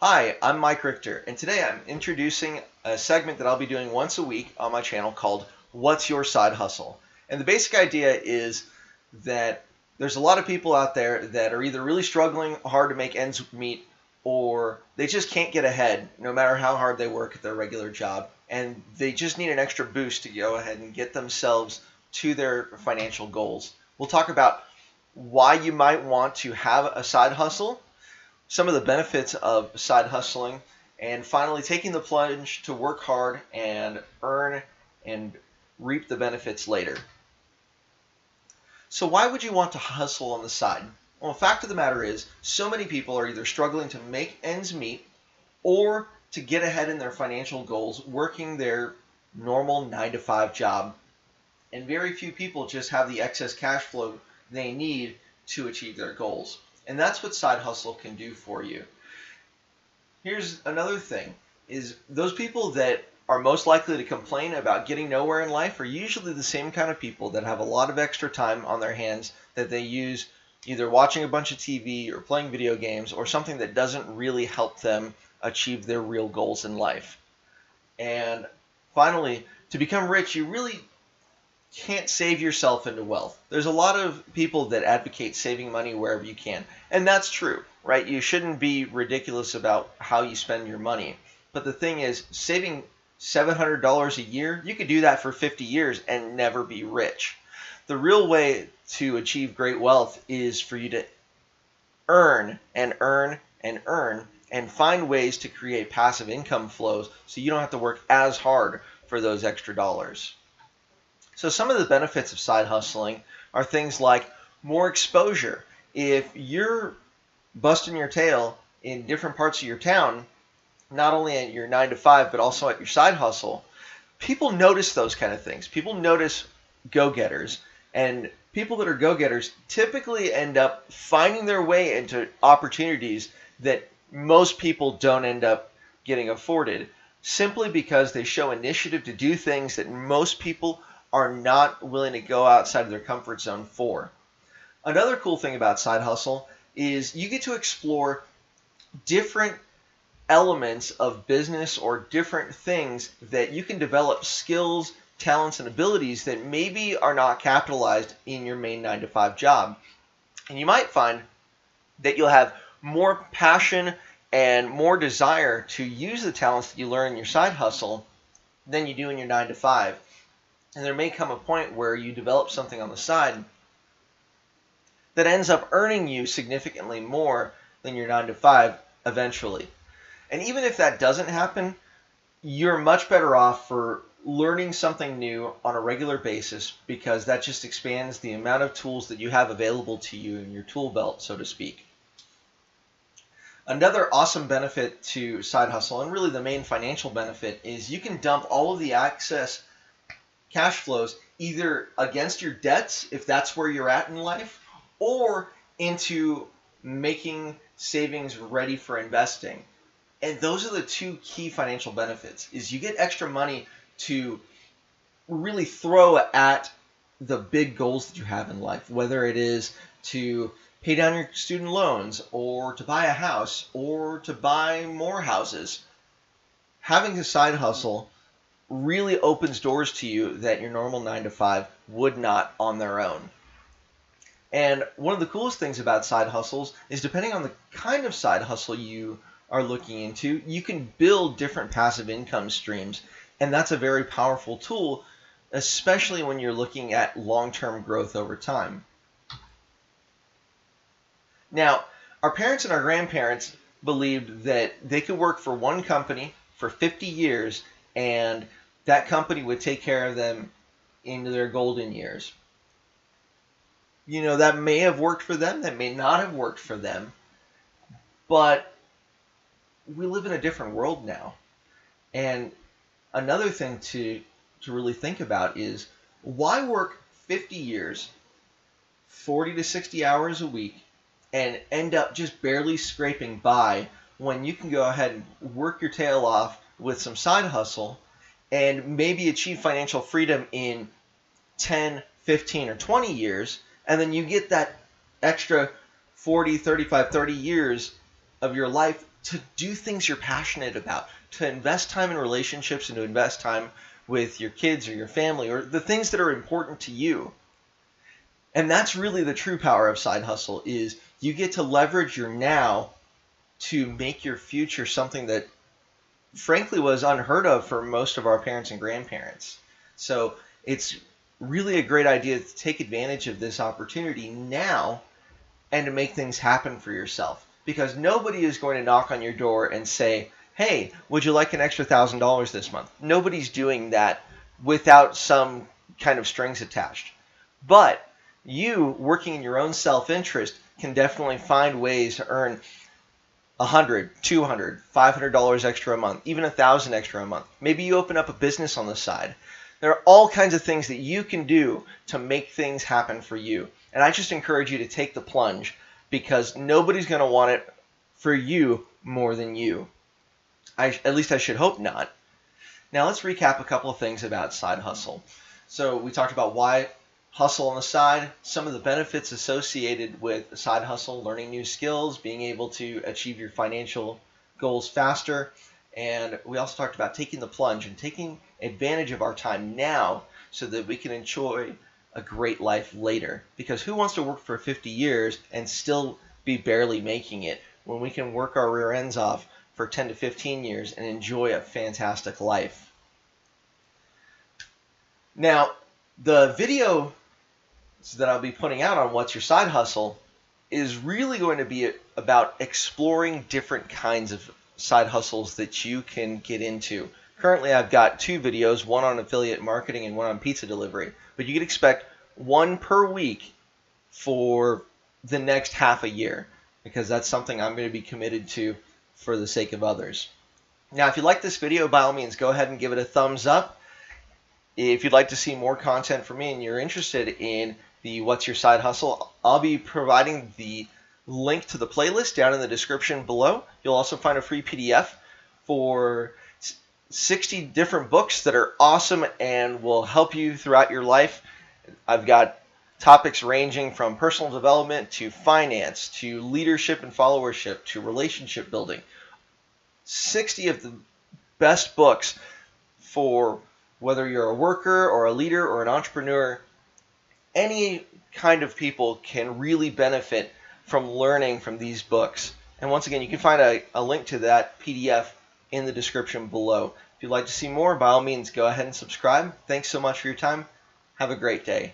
Hi, I'm Mike Richter, and today I'm introducing a segment that I'll be doing once a week on my channel called What's Your Side Hustle? And the basic idea is that there's a lot of people out there that are either really struggling hard to make ends meet or they just can't get ahead no matter how hard they work at their regular job, and they just need an extra boost to go ahead and get themselves to their financial goals. We'll talk about why you might want to have a side hustle, some of the benefits of side hustling, and finally taking the plunge to work hard and earn and reap the benefits later. So why would you want to hustle on the side? Well, the fact of the matter is, so many people are either struggling to make ends meet or to get ahead in their financial goals working their normal 9 to 5 job. And very few people just have the excess cash flow they need to achieve their goals. And that's what side hustle can do for you. Here's another thing, is those people that are most likely to complain about getting nowhere in life are usually the same kind of people that have a lot of extra time on their hands that they use either watching a bunch of TV or playing video games or something that doesn't really help them achieve their real goals in life. And finally, to become rich, you really can't save yourself into wealth. There's a lot of people that advocate saving money wherever you can, and that's true, right? You shouldn't be ridiculous about how you spend your money. But the thing is, saving $700 a year, you could do that for 50 years and never be rich. The real way to achieve great wealth is for you to earn and earn and earn and find ways to create passive income flows so you don't have to work as hard for those extra dollars. So some of the benefits of side hustling are things like more exposure. If you're busting your tail in different parts of your town, not only at your 9 to 5, but also at your side hustle, people notice those kind of things. People notice go-getters, and people that are go-getters typically end up finding their way into opportunities that most people don't end up getting afforded, simply because they show initiative to do things that most people are not willing to go outside of their comfort zone for. Another cool thing about side hustle is you get to explore different elements of business or different things that you can develop skills, talents, and abilities that maybe are not capitalized in your main 9 to 5 job. And you might find that you'll have more passion and more desire to use the talents that you learn in your side hustle than you do in your 9 to 5. And there may come a point where you develop something on the side that ends up earning you significantly more than your 9 to 5 eventually. And even if that doesn't happen, you're much better off for learning something new on a regular basis, because that just expands the amount of tools that you have available to you in your tool belt, so to speak. Another awesome benefit to side hustle, and really the main financial benefit, is you can dump all of the excess cash flows either against your debts, if that's where you're at in life, or into making savings ready for investing. And those are the two key financial benefits, is you get extra money to really throw at the big goals that you have in life, whether it is to pay down your student loans or to buy a house or to buy more houses. Having a side hustle really opens doors to you that your normal 9 to 5 would not on their own. And one of the coolest things about side hustles is, depending on the kind of side hustle you are looking into, you can build different passive income streams. And that's a very powerful tool, especially when you're looking at long-term growth over time. Now, our parents and our grandparents believed that they could work for one company for 50 years and that company would take care of them into their golden years. You know, that may have worked for them, that may not have worked for them, but we live in a different world now. And another thing to really think about is, why work 50 years, 40 to 60 hours a week, and end up just barely scraping by when you can go ahead and work your tail off with some side hustle and maybe achieve financial freedom in 10, 15, or 20 years, and then you get that extra 40, 35, 30 years of your life to do things you're passionate about, to invest time in relationships and to invest time with your kids or your family or the things that are important to you. And that's really the true power of side hustle, is you get to leverage your now to make your future something that frankly was unheard of for most of our parents and grandparents. So it's really a great idea to take advantage of this opportunity now and to make things happen for yourself. Because nobody is going to knock on your door and say, hey, would you like an extra $1,000 this month? Nobody's doing that without some kind of strings attached. But you, working in your own self-interest, can definitely find ways to earn $100, $200, $500 extra a month, even $1,000 extra a month. Maybe you open up a business on the side. There are all kinds of things that you can do to make things happen for you. And I just encourage you to take the plunge, because nobody's going to want it for you more than you. At least I should hope not. Now let's recap a couple of things about side hustle. So we talked about why hustle on the side, some of the benefits associated with side hustle, learning new skills, being able to achieve your financial goals faster. And we also talked about taking the plunge and taking advantage of our time now so that we can enjoy a great life later. Because who wants to work for 50 years and still be barely making it when we can work our rear ends off for 10 to 15 years and enjoy a fantastic life? Now, the video that I'll be putting out on What's Your Side Hustle is really going to be about exploring different kinds of side hustles that you can get into. Currently, I've got 2 videos, one on affiliate marketing and one on pizza delivery. But you can expect 1 per week for the next half a year, because that's something I'm going to be committed to for the sake of others. Now, if you like this video, by all means, go ahead and give it a thumbs up. If you'd like to see more content from me and you're interested in the What's Your Side Hustle, I'll be providing the link to the playlist down in the description below. You'll also find a free PDF for 60 different books that are awesome and will help you throughout your life. I've got topics ranging from personal development to finance to leadership and followership to relationship building. 60 of the best books for whether you're a worker or a leader or an entrepreneur. Any kind of people can really benefit from learning from these books. And once again, you can find a link to that PDF in the description below. If you'd like to see more, by all means, go ahead and subscribe. Thanks so much for your time. Have a great day.